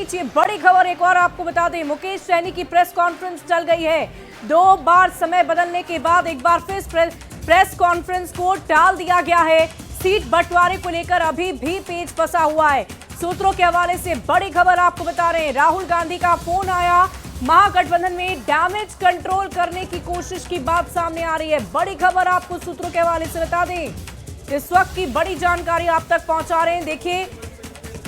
बीच ये बड़ी खबर एक और आपको बता दें, मुकेश सहनी की प्रेस कॉन्फ्रेंस चल गई है। 2 बार समय बदलने के बाद एक बार फिर प्रेस कॉन्फ्रेंस को टाल दिया गया है। सीट बंटवारे को लेकर अभी भी पेच फंसा हुआ है। सूत्रों के हवाले से बड़ी खबर आपको बता रहे हैं, राहुल गांधी का फोन आया, महागठबंधन में डैमेज कंट्रोल करने की कोशिश की बात सामने आ रही है। बड़ी खबर आपको सूत्रों के हवाले से बता दें, इस वक्त की बड़ी जानकारी आप तक पहुंचा रहे हैं। देखिए,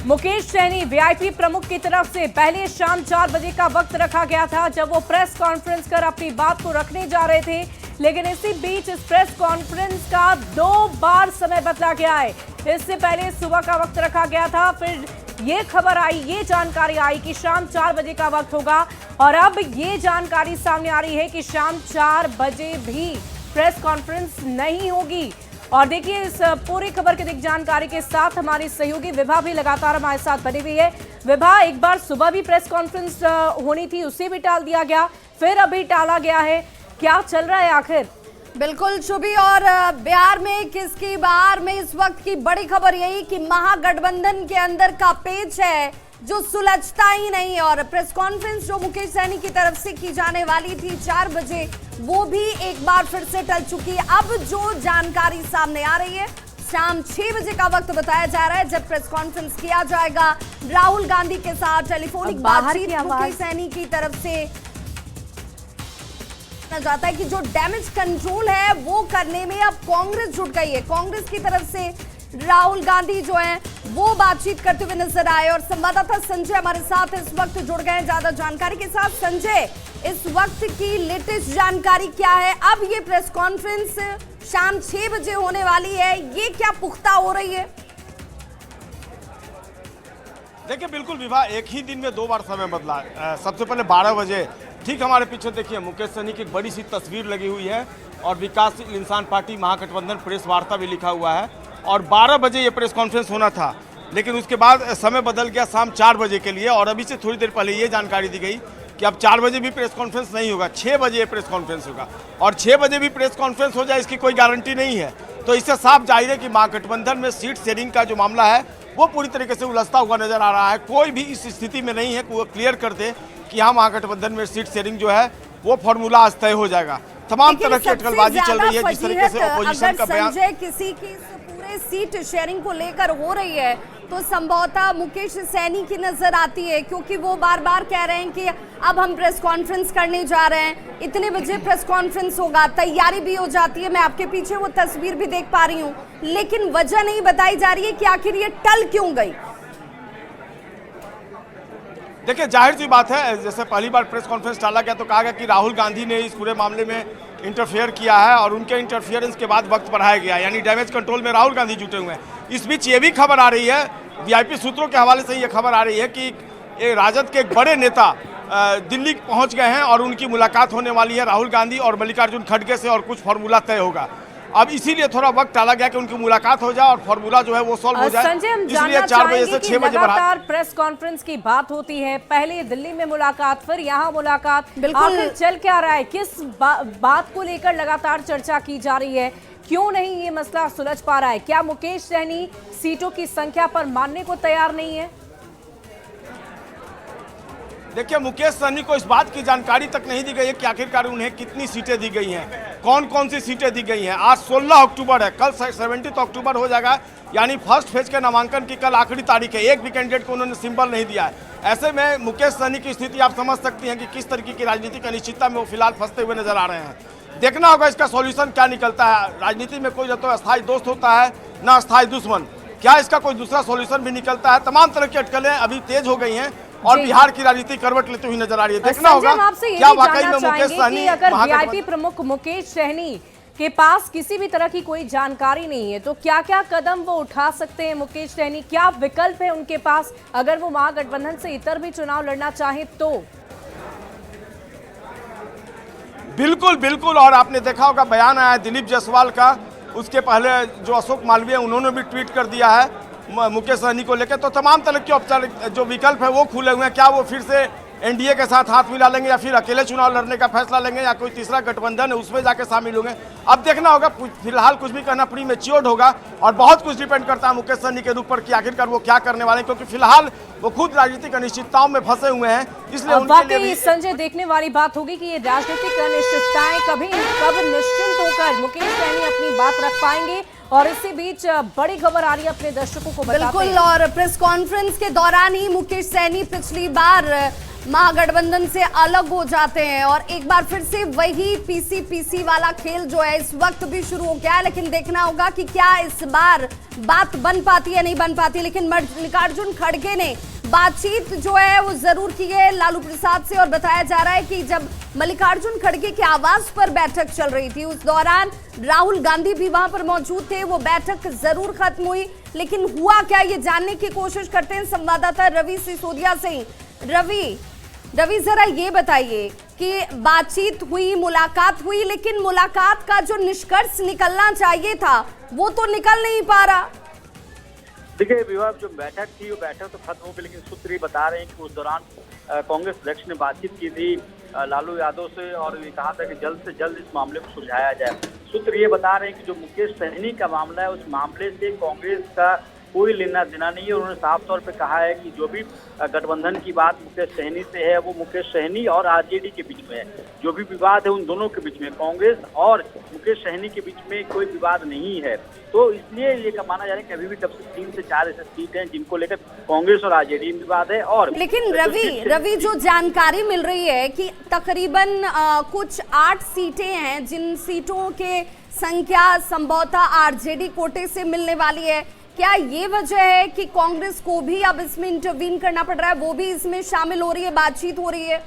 मुकेश सहनी वीआईपी प्रमुख की तरफ से पहले शाम 4 बजे का वक्त रखा गया था, जब वो प्रेस कॉन्फ्रेंस कर अपनी बात को रखने जा रहे थे, लेकिन इसी बीच इस प्रेस कॉन्फ्रेंस का 2 बार समय बदला गया है। इससे पहले सुबह का वक्त रखा गया था, फिर ये खबर आई, ये जानकारी आई कि शाम 4 बजे का वक्त होगा, और अब ये जानकारी सामने आ रही है कि शाम 4 बजे भी प्रेस कॉन्फ्रेंस नहीं होगी। और देखिए, इस पूरी खबर की जानकारी के साथ हमारी सहयोगी विभा भी लगातार हमारे साथ बनी हुई है। विभा, एक बार सुबह भी प्रेस कॉन्फ्रेंस होनी थी, उसे भी टाल दिया गया, फिर अभी टाला गया है, क्या चल रहा है आखिर? बिल्कुल शुभी, और बिहार में किसकी बाहर में इस वक्त की बड़ी खबर यही कि महागठबंधन के अंदर का पेच है जो सुलझता ही नहीं, और प्रेस कॉन्फ्रेंस जो मुकेश सहनी की तरफ से की जाने वाली थी 4 बजे, वो भी एक बार फिर से टल चुकी है। अब जो जानकारी सामने आ रही है, शाम 6 बजे का वक्त बताया जा रहा है जब प्रेस कॉन्फ्रेंस किया जाएगा। राहुल गांधी के साथ टेलीफोनिक बातचीत मुकेश सहनी की तरफ से जाता है कि जो डैमेज कंट्रोल है वो करने में अब कांग्रेस जुट गई है। कांग्रेस की तरफ से राहुल गांधी जो है वो बातचीत करते हुए नजर आए, और संवाददाता संजय हमारे साथ इस वक्त जुड़ गए हैं ज्यादा जानकारी के साथ। संजय, इस वक्त की लेटेस्ट जानकारी क्या है? अब ये प्रेस कॉन्फ्रेंस शाम 6 बजे होने वाली है, ये क्या पुख्ता हो रही है? देखिए, बिल्कुल विभा, एक ही दिन में 2 बार समय बदला। सबसे पहले 12 बजे, ठीक हमारे पीछे देखिए मुकेश सहनी की एक बड़ी सी तस्वीर लगी हुई है, और विकासशील इंसान पार्टी महागठबंधन प्रेस वार्ता भी लिखा हुआ है, और 12 बजे ये प्रेस कॉन्फ्रेंस होना था, लेकिन उसके बाद समय बदल गया शाम 4 बजे के लिए। और अभी से थोड़ी देर पहले ये जानकारी दी गई कि अब 4 बजे भी प्रेस कॉन्फ्रेंस नहीं होगा, 6 बजे ये प्रेस कॉन्फ्रेंस होगा, और 6 बजे भी प्रेस कॉन्फ्रेंस हो जाए इसकी कोई गारंटी नहीं है। तो इससे साफ जाहिर है कि महागठबंधन में सीट शेयरिंग का जो मामला है वो पूरी तरीके से उलझता हुआ नजर आ रहा है। कोई भी इस स्थिति में नहीं है कि वो क्लियर कर दे कि हाँ, महागठबंधन में सीट शेयरिंग जो है वो फॉर्मूला आज तय हो जाएगा। तमाम तरह की अटकलबाजी चल रही है, जिस तरीके से ऑपोजिशन का बयान किसी की पूरे सीट शेयरिंग को लेकर हो रही है, तो संभवतः मुकेश सहनी की नजर आती है, क्योंकि वो बार बार कह रहे हैं कि अब हम प्रेस कॉन्फ्रेंस करने जा रहे हैं, इतने बजे प्रेस कॉन्फ्रेंस होगा, तैयारी भी हो जाती है। मैं आपके पीछे वो तस्वीर भी देख पा रही हूँ, लेकिन वजह नहीं बताई जा रही है कि आखिर ये टल क्यों गई। देखिए, जाहिर सी बात है, जैसे पहली बार प्रेस कॉन्फ्रेंस टाला गया तो कहा गया कि राहुल गांधी ने इस पूरे मामले में इंटरफेयर किया है, और उनके इंटरफियरेंस के बाद वक्त बढ़ाया गया, यानी डैमेज कंट्रोल में राहुल गांधी जुटे हुए हैं। इस बीच ये भी खबर आ रही है, वीआईपी सूत्रों के हवाले से ये खबर आ रही है कि राजद के एक बड़े नेता दिल्ली पहुंच गए हैं, और उनकी मुलाकात होने वाली है राहुल गांधी और मल्लिकार्जुन खड़गे से, और कुछ फार्मूला तय होगा। अब इसीलिए थोड़ा वक्त टाला गया कि उनकी मुलाकात हो जाए और फार्मूला जो है वो सॉल्व हो जाए। संजय, हम इसलिए 4 बजे से 6 बजे लगातार प्रेस कॉन्फ्रेंस की बात होती है, पहले दिल्ली में मुलाकात, फिर यहाँ मुलाकात, आखिर चल क्या रहा है? किस बात को लेकर लगातार चर्चा की जा रही है? क्यों नहीं ये मसला सुलझ पा रहा है? क्या मुकेश सहनी सीटों की संख्या पर मानने को तैयार नहीं है? देखिए, मुकेश सहनी को इस बात की जानकारी तक नहीं दी गई है कि आखिरकार उन्हें कितनी सीटें दी गई हैं, कौन कौन सी सीटें दी गई हैं। आज 16 अक्टूबर है, कल 17 अक्टूबर हो जाएगा, यानी फर्स्ट फेज के नामांकन की कल आखिरी तारीख है। एक भी कैंडिडेट को उन्होंने सिंबल नहीं दिया है। ऐसे में मुकेश सहनी की स्थिति आप समझ सकती हैं कि किस तरीके की राजनीतिक अनिश्चितता में वो फिलहाल फंसते हुए नजर आ रहे हैं। देखना होगा इसका सॉल्यूशन क्या निकलता है। राजनीति में कोई न तो अस्थायी दोस्त होता है, न अस्थायी दुश्मन। क्या इसका कोई दूसरा सॉल्यूशन भी निकलता है? तमाम तरह की अटकलें अभी तेज हो गई हैं, और बिहार की राजनीति करवट लेती हुई नजर आ रही है। देखना होगा क्या वाकई में मुकेश सहनी, अगर वीआईपी प्रमुख मुकेश सहनी के पास किसी भी तरह की कोई जानकारी नहीं है, तो क्या क्या कदम वो उठा सकते हैं मुकेश सहनी? क्या विकल्प है उनके पास अगर वो महागठबंधन से इतर भी चुनाव लड़ना चाहे तो? बिल्कुल बिल्कुल, और आपने देखा होगा बयान आया दिलीप जायसवाल का, उसके पहले जो अशोक मालवीय उन्होंने भी ट्वीट कर दिया है मुकेश सहनी को लेकर। तो तमाम तरह के औपचारिक जो विकल्प है वो खुले हुए हैं। क्या वो फिर से एनडीए के साथ हाथ मिला लेंगे या फिर अकेले चुनाव लड़ने का फैसला लेंगे या कोई तीसरा गठबंधन है उसमें जाके शामिल होंगे। अब देखना होगा, फिलहाल कुछ भी कहना प्री मैच्योर्ड होगा और बहुत कुछ डिपेंड करता है मुकेश सहनी के ऊपर कि आखिरकार वो क्या करने वाले हैं, क्योंकि फिलहाल वो खुद राजनीतिक अनिश्चितताओं में फंसे हुए हैं। इसलिए वाकई संजय देखने वाली बात होगी कि ये राजनीतिक अनिश्चितताएं कब निश्चिंत होकर मुकेश सहनी अपनी बात रख पाएंगे। और इसी बीच बड़ी खबर आ रही है अपने दर्शकों को बताते हैं। बिल्कुल, और प्रेस कॉन्फ्रेंस के दौरान ही मुकेश सहनी पिछली बार महागठबंधन से अलग हो जाते हैं और एक बार फिर से वही पीसी वाला खेल जो है इस वक्त भी शुरू हो गया है। लेकिन देखना होगा कि क्या इस बार बात बन पाती है नहीं बन पाती। लेकिन मल्लिकार्जुन खड़गे ने बातचीत जो है वो जरूर की है लालू प्रसाद से और बताया जा रहा है कि जब मल्लिकार्जुन खड़गे के आवास पर बैठक चल रही थी उस दौरान राहुल गांधी भी वहां पर मौजूद थे। वो बैठक जरूर खत्म हुई, लेकिन हुआ क्या ये जानने की कोशिश करते हैं संवाददाता रवि सिसोदिया से। रवि जरा ये बताइए कि बातचीत हुई, मुलाकात हुई, लेकिन मुलाकात का जो निष्कर्ष निकलना चाहिए था वो तो निकल नहीं पा रहा। देखिए विवाह, जो बैठक थी वो बैठक तो खत्म हो गई, लेकिन सूत्र ये बता रहे हैं कि उस दौरान कांग्रेस अध्यक्ष ने बातचीत की थी लालू यादव से और ये कहा था कि जल्द से जल्द इस मामले को सुलझाया जाए। सूत्र ये बता रहे हैं कि जो मुकेश सहनी का मामला है उस मामले से कांग्रेस का कोई लेना देना नहीं है। उन्होंने साफ तौर पे कहा है कि जो भी गठबंधन की बात मुकेश सहनी से है वो मुकेश सहनी और आरजेडी के बीच में है। जो भी विवाद है उन दोनों के बीच में, कांग्रेस और मुकेश सहनी के बीच में कोई विवाद नहीं है। तो इसलिए ये माना जा रहा है कि अभी भी तब से 3 से 4 ऐसे सीट हैं जिनको लेकर कांग्रेस और आरजेडी में विवाद है। और लेकिन रवि जो जानकारी मिल रही है कि तकरीबन कुछ 8 सीटें हैं जिन सीटों के संख्या संभवतः आरजेडी कोटे से मिलने वाली है। क्या ये वजह है कि कांग्रेस को भी अब इसमें इंटरवीन करना पड़ रहा है, वो भी इसमें शामिल हो रही है, बातचीत हो रही है?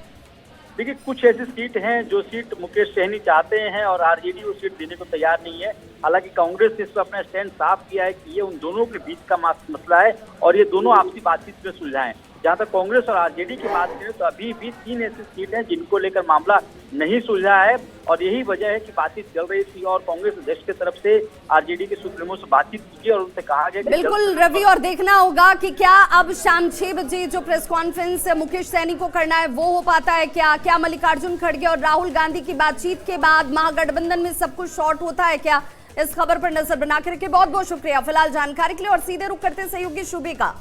देखिए कुछ ऐसी सीट हैं जो सीट मुकेश सहनी चाहते हैं और आरजेडी वो सीट देने को तैयार नहीं है। हालांकि कांग्रेस ने इस पर अपना स्टैंड साफ किया है कि ये उन दोनों के बीच का मसला है और ये दोनों आपसी बातचीत में सुलझाएं। जहां तक कांग्रेस और आरजेडी की बात करें तो अभी भी 3 ऐसी सीट हैं जिनको लेकर मामला नहीं सुलझा है और यही वजह है कि बातचीत चल रही थी और कांग्रेस अध्यक्ष की तरफ से आरजेडी के सुप्रीमो से बातचीत की और उनसे कहा गया। बिल्कुल रवि, और देखना होगा कि क्या अब शाम 6 बजे जो प्रेस कॉन्फ्रेंस मुकेश सहनी को करना है वो हो पाता है क्या मल्लिकार्जुन खड़गे और राहुल गांधी की बातचीत के बाद महागठबंधन में सब कुछ शॉर्ट होता है क्या? इस खबर पर नजर बना के रखिए। बहुत बहुत शुक्रिया फिलहाल जानकारी के लिए और सीधे रुख करते सहयोगी शुभी का।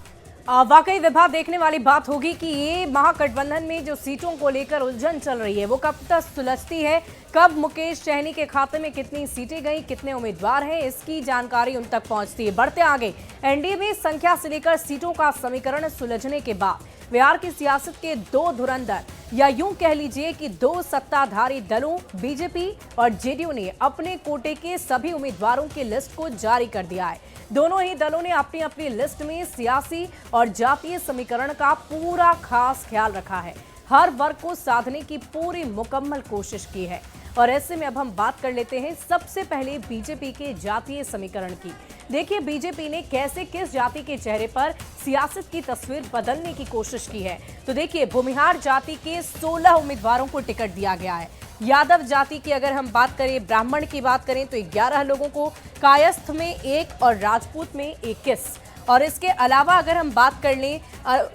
वाकई विभाग देखने वाली बात होगी कि ये महागठबंधन में जो सीटों को लेकर उलझन चल रही है वो कब तक सुलझती है, कब मुकेश सहनी के खाते में कितनी सीटें गई, कितने उम्मीदवार हैं, इसकी जानकारी उन तक पहुंचती है। बढ़ते आगे, एनडीए में संख्या से लेकर सीटों का समीकरण सुलझने के बाद बिहार की सियासत के 2 धुरंधर या यूं कह लीजिए कि 2 सत्ताधारी दलों बीजेपी और जेडीयू ने अपने कोटे के सभी उम्मीदवारों की लिस्ट को जारी कर दिया है। दोनों ही दलों ने अपनी अपनी लिस्ट में सियासी और जातीय समीकरण का पूरा खास ख्याल रखा है, हर वर्ग को साधने की पूरी मुकम्मल कोशिश की है। और ऐसे में अब हम बात कर लेते हैं सबसे पहले बीजेपी के जातीय समीकरण की। देखिए बीजेपी ने कैसे किस जाति के चेहरे पर सियासत की तस्वीर बदलने की कोशिश की है। तो देखिए भूमिहार जाति के 16 उम्मीदवारों को टिकट दिया गया है। यादव जाति की अगर हम बात करें, ब्राह्मण की बात करें तो 11 लोगों को, कायस्थ में 1 और राजपूत में 21। और इसके अलावा अगर हम बात कर लें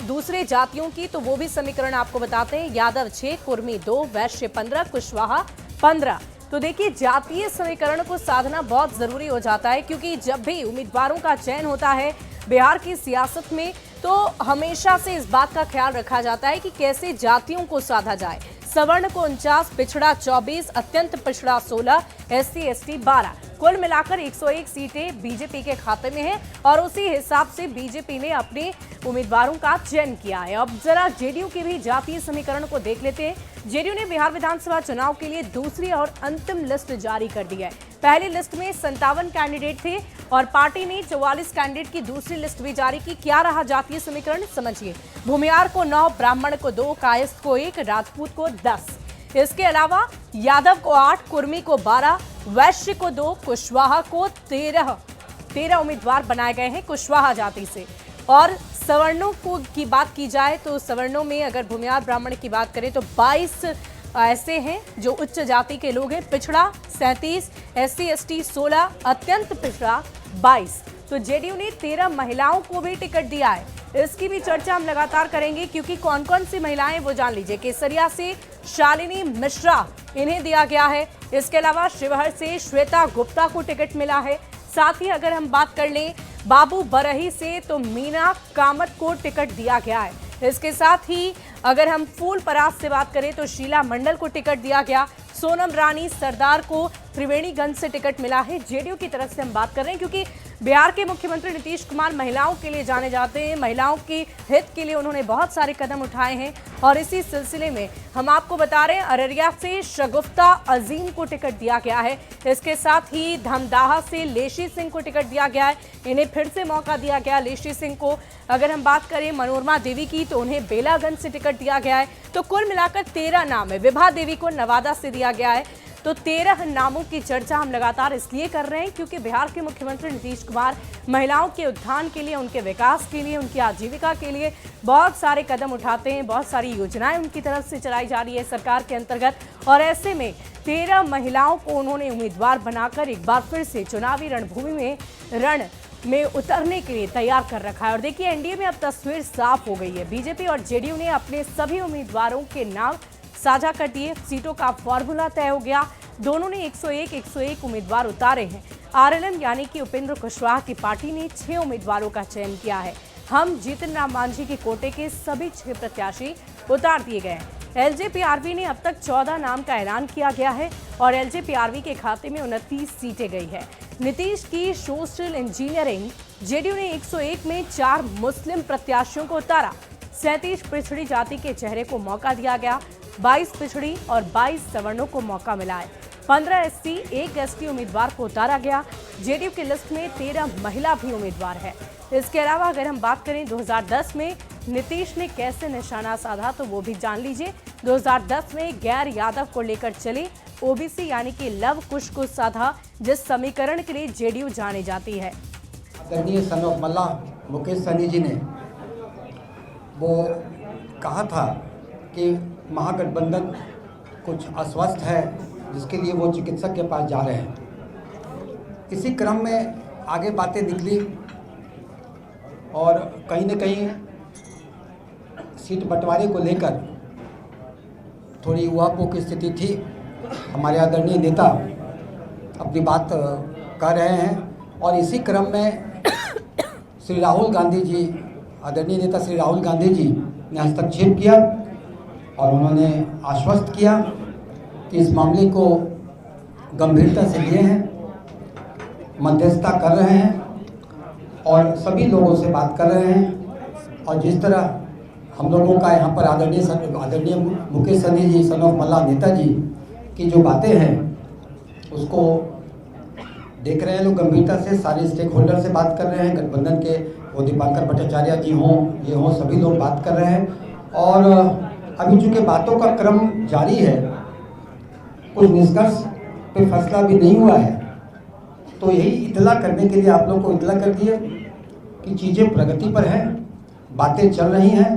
दूसरे जातियों की तो वो भी समीकरण आपको बताते हैं। यादव 6, कुर्मी 2, वैश्य 15, कुशवाहा 15। तो देखिए जातीय समीकरण को साधना बहुत जरूरी हो जाता है, क्योंकि जब भी उम्मीदवारों का चयन होता है बिहार की सियासत में तो हमेशा से इस बात का ख्याल रखा जाता है कि कैसे जातियों को साधा जाए। सवर्ण को 49, पिछड़ा 24, अत्यंत पिछड़ा 16, SC ST 12। कुल मिलाकर 101 सीटें बीजेपी के खाते में हैं और उसी हिसाब से बीजेपी ने अपने उम्मीदवारों का चयन किया है। अब जरा जेडीयू की भी जातीय समीकरण को देख लेते हैं। जेडीयू ने बिहार विधानसभा चुनाव के लिए दूसरी और अंतिम लिस्ट जारी कर दी है। पहली लिस्ट में 57 कैंडिडेट थे और पार्टी ने 44 कैंडिडेट की दूसरी लिस्ट भी जारी की। क्या रहा जातीय समीकरण, समझिए। भूमिहार को 9, ब्राह्मण को 2, कायस्थ को 1, राजपूत को 10। इसके अलावा यादव को 8, कुर्मी को 12, वैश्य को 2, कुशवाहा को 13 उम्मीदवार बनाए गए हैं कुशवाहा जाति से। और सवर्णों को की बात की जाए तो सवर्णों में अगर भूमिहार ब्राह्मण की बात करें तो 22 ऐसे हैं जो उच्च जाति के लोग हैं। पिछड़ा 37, SC ST 16, अत्यंत पिछड़ा 22। तो जेडीयू ने 13 महिलाओं को भी टिकट दिया है। इसकी भी चर्चा हम लगातार करेंगे, क्योंकि कौन कौन सी महिलाएं वो जान लीजिए। केसरिया से शालिनी मिश्रा, इन्हें दिया गया है। इसके अलावा शिवहर से श्वेता गुप्ता को टिकट मिला है। साथ ही अगर हम बात कर लें बाबू बरही से, तो मीना कामत को टिकट दिया गया है। इसके साथ ही अगर हम फूलपरास से बात करें तो शीला मंडल को टिकट दिया गया। सोनम रानी सरदार को त्रिवेणीगंज से टिकट मिला है। जेडीयू की तरफ से हम बात कर रहे हैं, क्योंकि बिहार के मुख्यमंत्री नीतीश कुमार महिलाओं के लिए जाने जाते हैं। महिलाओं के हित के लिए उन्होंने बहुत सारे कदम उठाए हैं, और इसी सिलसिले में हम आपको बता रहे हैं अररिया से शगुफ्ता अजीम को टिकट दिया गया है। इसके साथ ही धमदाहा से लेशी सिंह को टिकट दिया गया है। इन्हें फिर से मौका दिया गया लेशी सिंह को। अगर हम बात करें मनोरमा देवी की, तो उन्हें बेलागंज से टिकट दिया गया है। तो कुल मिलाकर 13 नाम है। विभा देवी को नवादा से दिया गया है। तो 13 नामों की चर्चा हम लगातार इसलिए कर रहे हैं क्योंकि बिहार के मुख्यमंत्री नीतीश कुमार महिलाओं के उत्थान के लिए, उनके विकास के लिए, उनकी आजीविका के लिए बहुत सारे कदम उठाते हैं। बहुत सारी योजनाएं उनकी तरफ से चलाई जा रही है सरकार के अंतर्गत, और ऐसे में 13 महिलाओं को उन्होंने उम्मीदवार बनाकर एक बार फिर से चुनावी रणभूमि में उतरने के लिए तैयार कर रखा है। और देखिए, एनडीए में अब तस्वीर साफ हो गई है। बीजेपी और जेडीयू ने अपने सभी उम्मीदवारों के नाम साझा कर दिए। सीटों का फॉर्मूला तय हो गया। दोनों ने 101 उम्मीदवार उतारे हैं। आरएलएम यानी कि उपेंद्र कुशवाहा की पार्टी ने 6 उम्मीदवारों का चयन किया है। हम जीतन राम मांझी के कोटे के सभी 6 प्रत्याशी उतार दिए गए हैं। एलजेपीआरवी ने अब तक 14 नाम का ऐलान किया गया है, और एलजेपीआरवी के खाते में 29 सीटें गई है। नीतीश की सोशल इंजीनियरिंग, जेडीयू ने 101 में 4 मुस्लिम प्रत्याशियों को उतारा। 37 पिछड़ी जाति के चेहरे को मौका दिया गया। 22 पिछड़ी और 22 सवर्णों को मौका मिला है। 15 एससी, 1 एसटी उम्मीदवार को उतारा गया। जेडीयू की लिस्ट में 13 महिला भी उम्मीदवार है। इसके अलावा अगर हम बात करें 2010 में नीतीश ने कैसे निशाना साधा, तो वो भी जान लीजिए। 2010 में गैर यादव को लेकर चले ओबीसी यानी कि लव कुश को साधा, जिस समीकरण के लिए जेडीयू जानी जाती है। आदरणीय सन ऑफ मल्ला मुकेश सहनी जी ने वो कहा था कि महागठबंधन कुछ अस्वस्थ है, जिसके लिए वो चिकित्सक के पास जा रहे हैं। इसी क्रम में आगे बातें निकली, और कहीं न कहीं सीट बंटवारे को लेकर थोड़ी उहापोह की स्थिति थी। हमारे आदरणीय नेता अपनी बात कर रहे हैं, और इसी क्रम में श्री राहुल गांधी जी, आदरणीय नेता श्री राहुल गांधी जी ने हस्तक्षेप किया, और उन्होंने आश्वस्त किया कि इस मामले को गंभीरता से लिए हैं, मध्यस्थता कर रहे हैं, और सभी लोगों से बात कर रहे हैं। और जिस तरह हम लोगों का यहाँ पर आदरणीय मुकेश सहनी जी, सन ऑफ मल्ला नेताजी की जो बातें हैं, उसको देख रहे हैं लोग गंभीरता से। सारे स्टेक होल्डर से बात कर रहे हैं, गठबंधन के वो दीपांकर भट्टाचार्य जी हों, ये हों, सभी लोग बात कर रहे हैं। और अभी चूँकि बातों का क्रम जारी है, कुछ निष्कर्ष पे फैसला भी नहीं हुआ है, तो यही इतला करने के लिए आप लोग को इतला कर दिए कि चीज़ें प्रगति पर हैं, बातें चल रही हैं,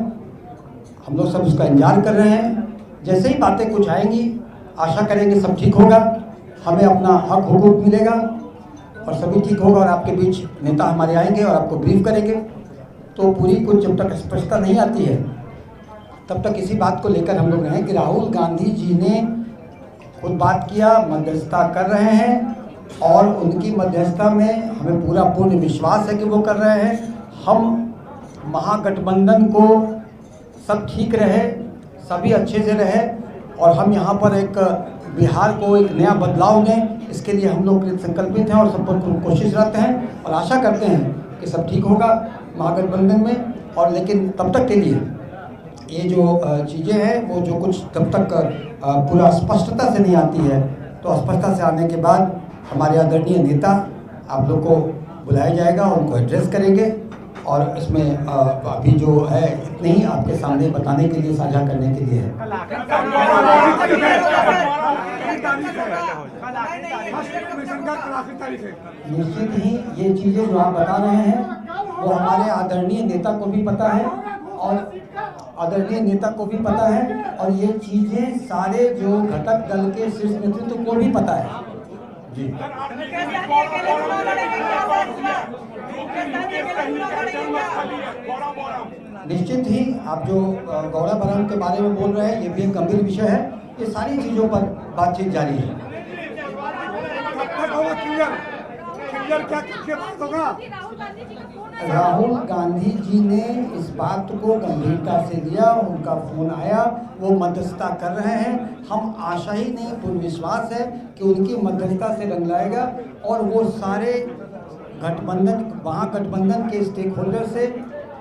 हम लोग सब उसका इंतजार कर रहे हैं। जैसे ही बातें कुछ आएंगी, आशा करेंगे सब ठीक होगा, हमें अपना हक हुकूक मिलेगा, और सभी ठीक होगा, और आपके बीच नेता हमारे आएंगे और आपको ब्रीफ करेंगे। तो पूरी कुछ जब तक स्पष्टता नहीं आती है, तब तक इसी बात को लेकर हम लोग रहें कि राहुल गांधी जी ने खुद बात किया, मध्यस्थता कर रहे हैं, और उनकी मध्यस्थता में हमें पूरा पूर्ण विश्वास है कि वो कर रहे हैं। हम महागठबंधन को सब ठीक रहे, सभी अच्छे से रहे, और हम यहाँ पर एक बिहार को एक नया बदलाव दें, इसके लिए हम लोग संकल्पित हैं और सब पर कोशिश रहते हैं, और आशा करते हैं कि सब ठीक होगा महागठबंधन में। और लेकिन तब तक के लिए ये जो चीज़ें हैं, वो जो कुछ तब तक पूरा स्पष्टता से नहीं आती है, तो स्पष्टता से आने के बाद हमारे आदरणीय नेता आप लोग को बुलाया जाएगा, उनको एड्रेस करेंगे, और इसमें अभी जो है इतने ही आपके सामने बताने के लिए, साझा करने के लिए है। निश्चित ही ये चीज़ें जो आप बता रहे हैं, वो हमारे आदरणीय नेता को भी पता है, और आदरणीय नेता को भी पता है, और ये चीज़ें सारे जो घटक दल के शीर्ष नेतृत्व को भी पता है जी। निश्चित ही आप जो गौड़ा बराम के बारे में बोल रहे हैं, ये भी एक गंभीर विषय है। ये सारी चीज़ों पर बातचीत जारी है। राहुल गांधी जी ने इस बात को गंभीरता से लिया, उनका फोन आया, वो मध्यस्थता कर रहे हैं। हम आशा ही नहीं, पूर्ण विश्वास है कि उनकी मध्यस्थता से रंग लाएगा और वो सारे गठबंधन, महागठबंधन के स्टेक होल्डर से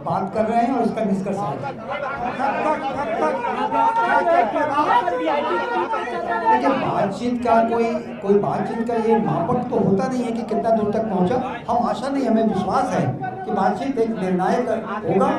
बात कर रहे हैं और इसका निष्कर्ष है। देखिए, बातचीत का कोई बातचीत का ये मापक तो होता नहीं है कि कितना दूर तक पहुंचा। हम आशा नहीं, हमें विश्वास है कि बातचीत एक निर्णायक होगा।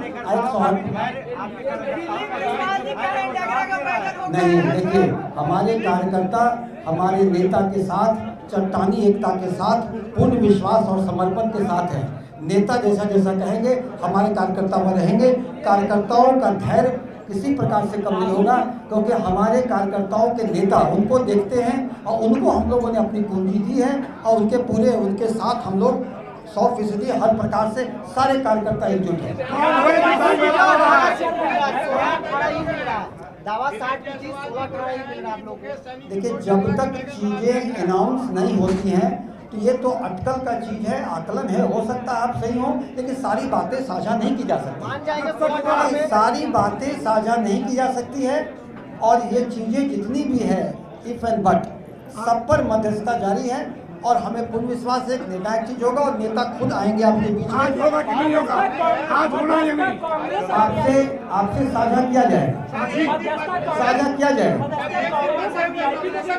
नहीं, देखिए, हमारे कार्यकर्ता हमारे नेता के साथ, चट्टानी एकता के साथ, पूर्ण विश्वास और समर्पण के साथ है। नेता जैसा जैसा कहेंगे हमारे कार्यकर्ता वो रहेंगे। कार्यकर्ताओं का धैर्य किसी प्रकार से कम नहीं होगा, क्योंकि हमारे कार्यकर्ताओं के नेता उनको देखते हैं और उनको हम लोगों ने अपनी पूंजी दी है और उनके साथ हम लोग 100% हर प्रकार से सारे कार्यकर्ता एकजुट हैं। देखिए, जब तक चीजें अनाउंस नहीं होती हैं तो ये तो अटकल का चीज है, आकलन है। हो सकता है आप सही हो, लेकिन सारी बातें साझा नहीं की जा सकती। सारी बातें साझा नहीं की जा सकती है और ये चीजें जितनी भी है, इफ एंड बट, सब पर मध्यस्थता जारी है और हमें पूर्ण विश्वास है निर्णायक चीज होगा और नेता खुद आएंगे आपके बीच में। आपसे साझा किया जाए।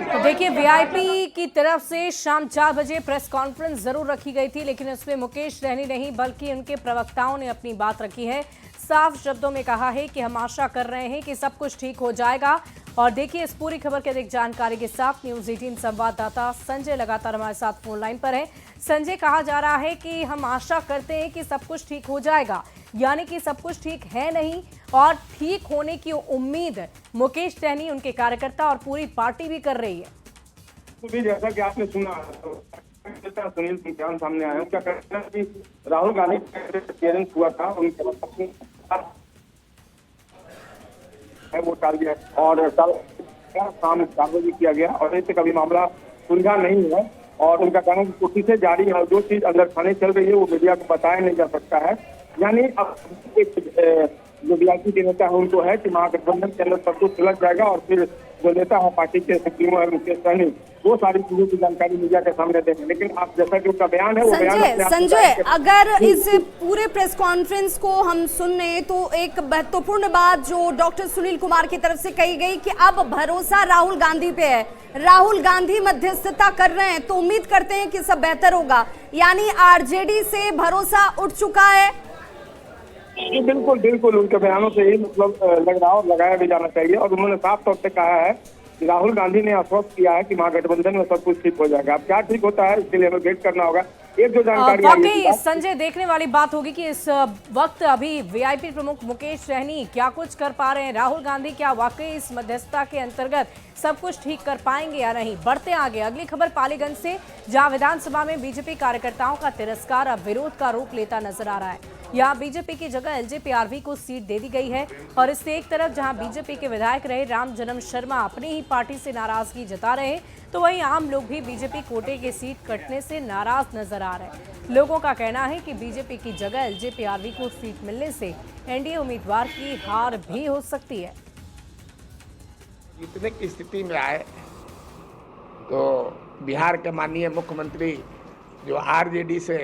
तो देखिए, वीआईपी की तरफ से शाम 4 बजे प्रेस कॉन्फ्रेंस जरूर रखी गई थी, लेकिन उसमें मुकेश सहनी नहीं बल्कि उनके प्रवक्ताओं ने अपनी बात रखी है। साफ शब्दों में कहा है कि हम आशा कर रहे हैं कि सब कुछ ठीक हो जाएगा। और देखिए, इस पूरी खबर की अधिक जानकारी के साथ न्यूज़ 18 संवाददाता संजय लगातार हमारे साथ फोन लाइन पर है। संजय, कहा जा रहा है कि हम आशा करते हैं कि सब कुछ ठीक हो जाएगा, यानी कि सब कुछ ठीक है नहीं और ठीक होने की उम्मीद मुकेश सहनी, उनके कार्यकर्ता और पूरी पार्टी भी कर रही है। तो भी जैसा कि आपने सुना, सुनील सुल्तान सामने आया, उनका कहना है कि राहुल गांधी का क्लियरेंस हुआ था, उनके वो टाल दिया और शाम 4 बजे किया गया और इससे कभी मामला सुलझा नहीं है। और उनका कहना है कि कोशिश से जारी है और जो चीज अंदर थाने चल रही है वो मीडिया को बताया नहीं जा सकता है। यानी अब जो वीआईपी के नेता है उनको है कि महागठबंधन के अंदर सब कुछ सुलझ जाएगा और फिर जो नेता है पार्टी के सुप्रीमो है मुकेश सहनी, वो सारी चीजों की जानकारी मीडिया के सामने देंगे। लेकिन आप जैसा कि उसका बयान है वो संजय, अगर इस पूरे प्रेस कॉन्फ्रेंस को हम सुने तो एक महत्वपूर्ण बात जो डॉक्टर सुनील कुमार की तरफ से कही गई कि अब भरोसा राहुल गांधी पे है, राहुल गांधी मध्यस्थता कर रहे हैं तो उम्मीद करते हैं कि सब बेहतर होगा। यानी आरजेडी से भरोसा उठ चुका है। बिल्कुल बिल्कुल, उनके बयानों से ही मतलब लग रहा और लगाया भी जाना चाहिए। और उन्होंने साफ तौर से कहा है कि राहुल गांधी ने आश्वस्त किया है कि महागठबंधन में सब कुछ ठीक हो जाएगा। अब क्या ठीक होता है इसके लिए हमें वेट करना होगा। एक जो जानकारी वाकई संजय, देखने वाली बात होगी कि इस वक्त अभी वीआईपी प्रमुख मुकेश सहनी क्या कुछ कर पा रहे हैं, राहुल गांधी क्या वाकई इस मध्यस्थता के अंतर्गत सब कुछ ठीक कर पाएंगे या नहीं। बढ़ते आगे, अगली खबर पालीगंज से, जहां विधानसभा में बीजेपी कार्यकर्ताओं का तिरस्कार अब विरोध का रूप लेता नजर आ रहा है। यहाँ बीजेपी की जगह एलजेपीआरवी को सीट दे दी गई है और इससे एक तरफ जहां बीजेपी के विधायक रहे राम जन्म शर्मा अपनी ही पार्टी से नाराजगी जता रहे हैं, तो वहीं आम लोग भी बीजेपी कोटे की सीट कटने से नाराज नजर आ रहे हैं। लोगों का कहना है कि बीजेपी की जगह एलजेपीआरवी को सीट मिलने से एनडीए उम्मीदवार की हार भी हो सकती है। जीतने की स्थिति में आए तो बिहार के माननीय मुख्यमंत्री जो आरजेडी से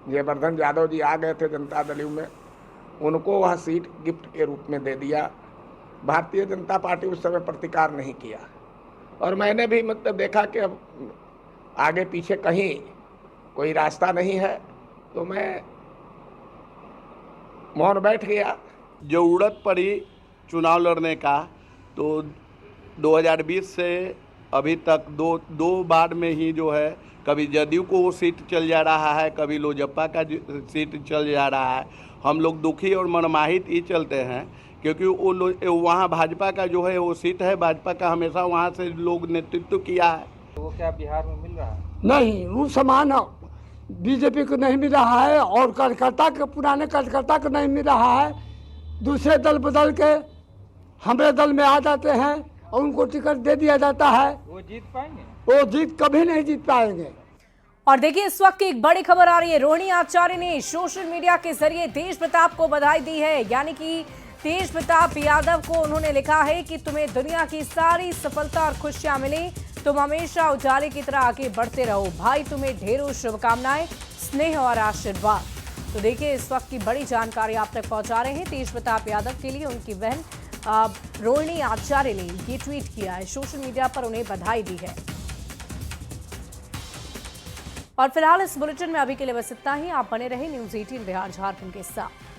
जयवर्धन यादव जी आ गए थे जनता दल में, उनको वह सीट गिफ्ट के रूप में दे दिया। भारतीय जनता पार्टी उस समय प्रतिकार नहीं किया और मैंने भी मतलब देखा कि अब आगे पीछे कहीं कोई रास्ता नहीं है तो मैं मौन बैठ गया। जो उड़द पड़ी चुनाव लड़ने का, तो 2020 से अभी तक दो बार में ही जो है कभी जदयू को वो सीट चल जा रहा है, कभी लोजपा का सीट चल जा रहा है। हम लोग दुखी और मनमाहित ही चलते हैं क्योंकि वो वहाँ भाजपा का जो है वो सीट है, भाजपा का हमेशा वहाँ से लोग नेतृत्व किया है। वो क्या बिहार में मिल रहा है? नहीं, वो समान बीजेपी को नहीं मिल रहा है और कार्यकर्ता के पुराने कार्यकर्ता को नहीं मिल रहा है, दूसरे दल बदल के हमारे दल में आ जाते हैं और उनको टिकट दे दिया जाता है, वो जीत पाएंगे? वो जीत कभी नहीं जीत पाएंगे। और देखिए इस वक्त की एक बड़ी खबर आ रही है। रोहिणी आचार्य ने सोशल मीडिया के जरिए तेज प्रताप को बधाई दी है। यानी कि तेज प्रताप यादव को उन्होंने लिखा है कि तुम्हें दुनिया की सारी सफलता और खुशियां मिली, तुम हमेशा उजाले की तरह आगे बढ़ते रहो भाई, तुम्हें ढेरों शुभकामनाएं, स्नेह और आशीर्वाद। तो देखिए इस वक्त की बड़ी जानकारी आप तक पहुंचा रहे हैं। तेज प्रताप यादव के लिए उनकी बहन रोहिणी आचार्य ने ये ट्वीट किया है, सोशल मीडिया पर उन्हें बधाई दी है। और फिलहाल इस बुलेटिन में अभी के लिए बस इतना ही। आप बने रहे न्यूज़ 18 बिहार झारखंड के साथ।